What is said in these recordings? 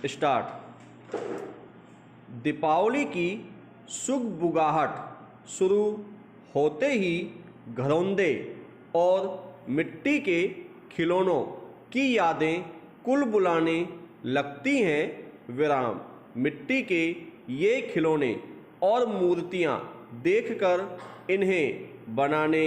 Start. Deepawali की सुगबुगाहट शुरू होते ही घरौंदे और मिट्टी के खिलौनों की यादें कुल बुलाने लगती हैं विराम। मिट्टी के ये खिलौने और मूर्तियाँ देखकर इन्हें बनाने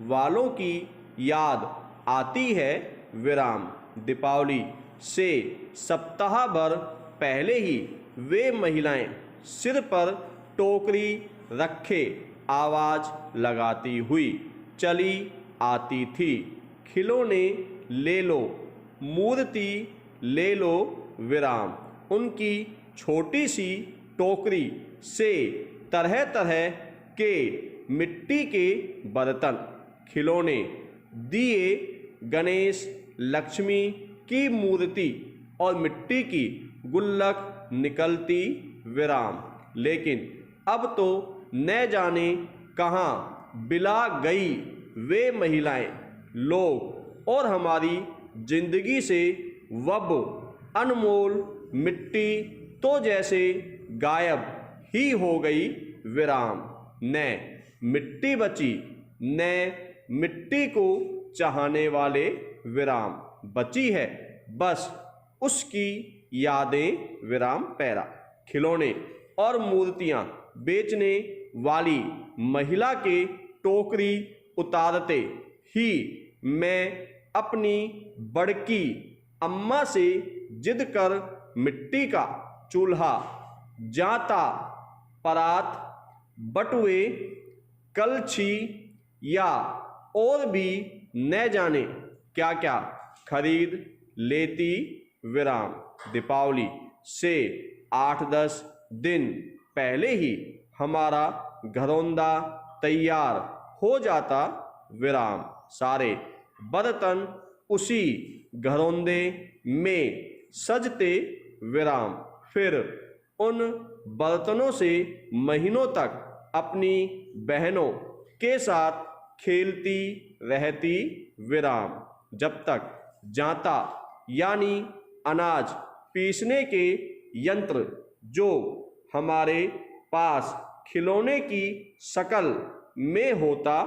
वालों की याद आती है विराम। दीपावली से सप्ताह भर पहले ही वे महिलाएं सिर पर टोकरी रखे आवाज लगाती हुई चली आती थी। खिलौने ले लो, मूर्ति ले लो विराम। उनकी छोटी सी टोकरी से तरह तरह के मिट्टी के बर्तन, खिलौने, दिए, गणेश, लक्ष्मी की मूर्ति और मिट्टी की गुल्लक निकलती विराम। लेकिन अब तो न जाने कहाँ बिला गई वे महिलाएं, लोग और हमारी जिंदगी से वब अनमोल मिट्टी तो जैसे गायब ही हो गई विराम। न मिट्टी बची, न मिट्टी को चाहने वाले विराम। बची है बस उसकी यादें विराम पैरा। खिलौने और मूर्तियाँ बेचने वाली महिला के टोकरी उतारते ही मैं अपनी बड़की अम्मा से जिद कर मिट्टी का चूल्हा, जाता, परात, बटुए, कलछी या और भी न जाने क्या क्या खरीद लेती विराम। दीपावली से 8-10 दिन पहले ही हमारा घरौंदा तैयार हो जाता विराम। सारे बर्तन उसी घरौंदे में सजते विराम। फिर उन बर्तनों से महीनों तक अपनी बहनों के साथ खेलती रहती विराम, जब तक जाता यानी अनाज पीसने के यंत्र जो हमारे पास खिलौने की शक्ल में होता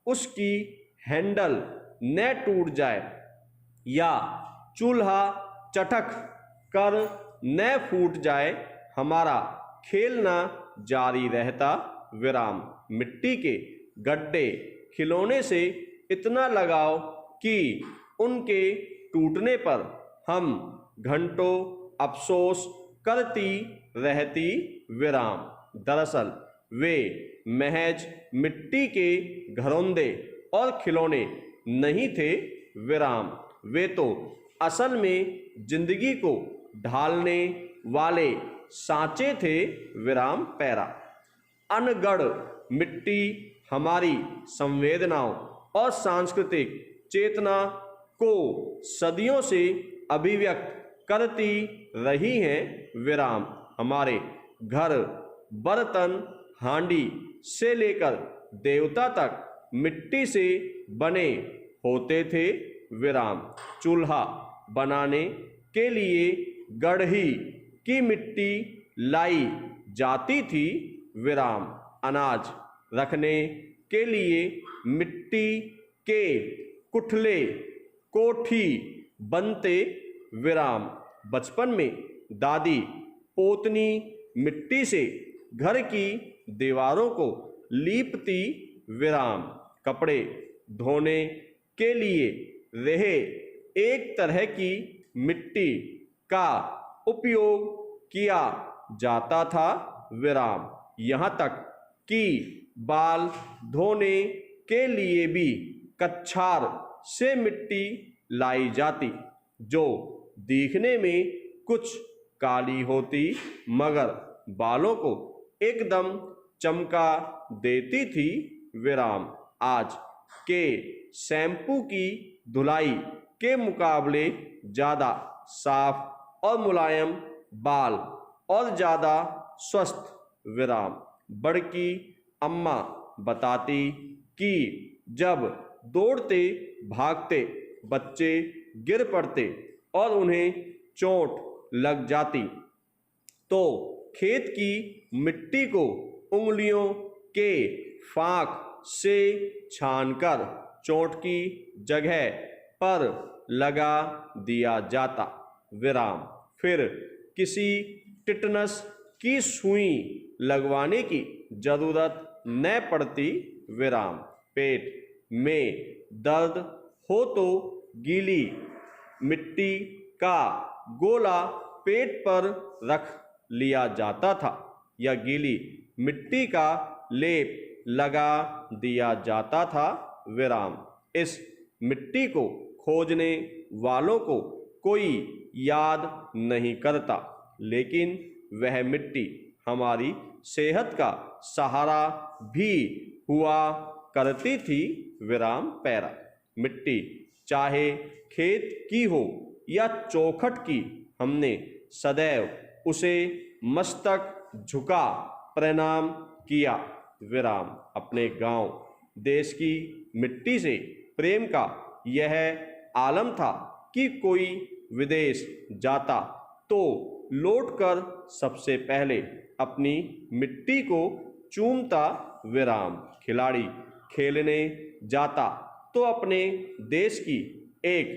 उसकी हैंडल न टूट जाए या चूल्हा चटक कर न फूट जाए। हमारा खेलना जारी रहता विराम। मिट्टी के गड्ढे खिलौने से इतना लगाव कि उनके टूटने पर हम घंटों अफसोस करती रहती विराम। दरअसल वे महज मिट्टी के घरौंदे और खिलौने नहीं थे विराम। वे तो असल में जिंदगी को ढालने वाले सांचे थे विराम पैरा। अनगढ़ मिट्टी हमारी संवेदनाओं और सांस्कृतिक चेतना को सदियों से अभिव्यक्त करती रही हैं विराम। हमारे घर, बर्तन, हांडी से लेकर देवता तक मिट्टी से बने होते थे विराम। चूल्हा बनाने के लिए गढ़ी की मिट्टी लाई जाती थी विराम। अनाज रखने के लिए मिट्टी के कुठले, कोठी बनते विराम। बचपन में दादी पोतनी मिट्टी से घर की दीवारों को लीपती विराम। कपड़े धोने के लिए रहे एक तरह की मिट्टी का उपयोग किया जाता था विराम। यहाँ तक कि बाल धोने के लिए भी कच्छार से मिट्टी लाई जाती, जो दिखने में कुछ काली होती मगर बालों को एकदम चमका देती थी विराम। आज के शैम्पू की धुलाई के मुकाबले ज़्यादा साफ और मुलायम बाल और ज़्यादा स्वस्थ विराम। बड़की अम्मा बताती कि जब दौड़ते भागते बच्चे गिर पड़ते और उन्हें चोट लग जाती तो खेत की मिट्टी को उंगलियों के फाक से छानकर चोट की जगह पर लगा दिया जाता। विराम। फिर किसी टिटनस की सुई लगवाने की जरूरत न पड़ती। विराम। पेट में दर्द हो तो गीली मिट्टी का गोला पेट पर रख लिया जाता था या गीली मिट्टी का लेप लगा दिया जाता था। विराम। इस मिट्टी को खोजने वालों को कोई याद नहीं करता, लेकिन वह मिट्टी हमारी सेहत का सहारा भी हुआ करती थी। विराम पैरा। मिट्टी चाहे खेत की हो या चौखट की, हमने सदैव उसे मस्तक झुका प्रणाम किया। विराम। अपने गांव देश की मिट्टी से प्रेम का यह आलम था कि कोई विदेश जाता तो लौटकर सबसे पहले अपनी मिट्टी को चूमता। विराम। खिलाड़ी खेलने जाता तो अपने देश की एक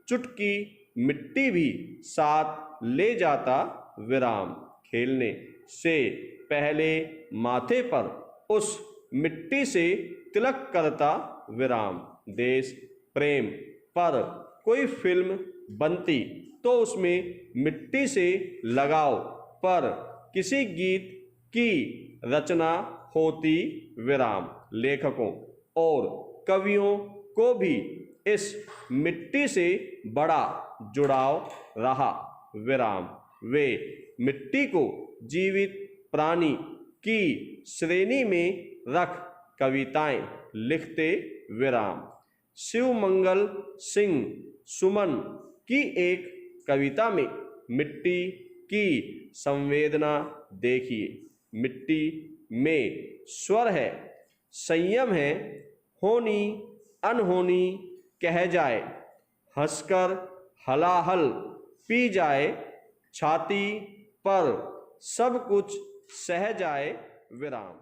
चुटकी मिट्टी भी साथ ले जाता। विराम। खेलने से पहले माथे पर उस मिट्टी से तिलक करता। विराम। देश प्रेम पर कोई फिल्म बनती तो उसमें मिट्टी से लगाव पर किसी गीत की रचना होती। विराम। लेखकों और कवियों को भी इस मिट्टी से बड़ा जुड़ाव रहा। विराम। वे मिट्टी को जीवित प्राणी की श्रेणी में रख कविताएं लिखते। विराम। शिवमंगल सिंह सुमन की एक कविता में मिट्टी की संवेदना देखिए। मिट्टी में स्वर है, संयम है, होनी अनहोनी कह जाए, हंसकर हलाहल पी जाए, छाती पर सब कुछ सह जाए। विराम।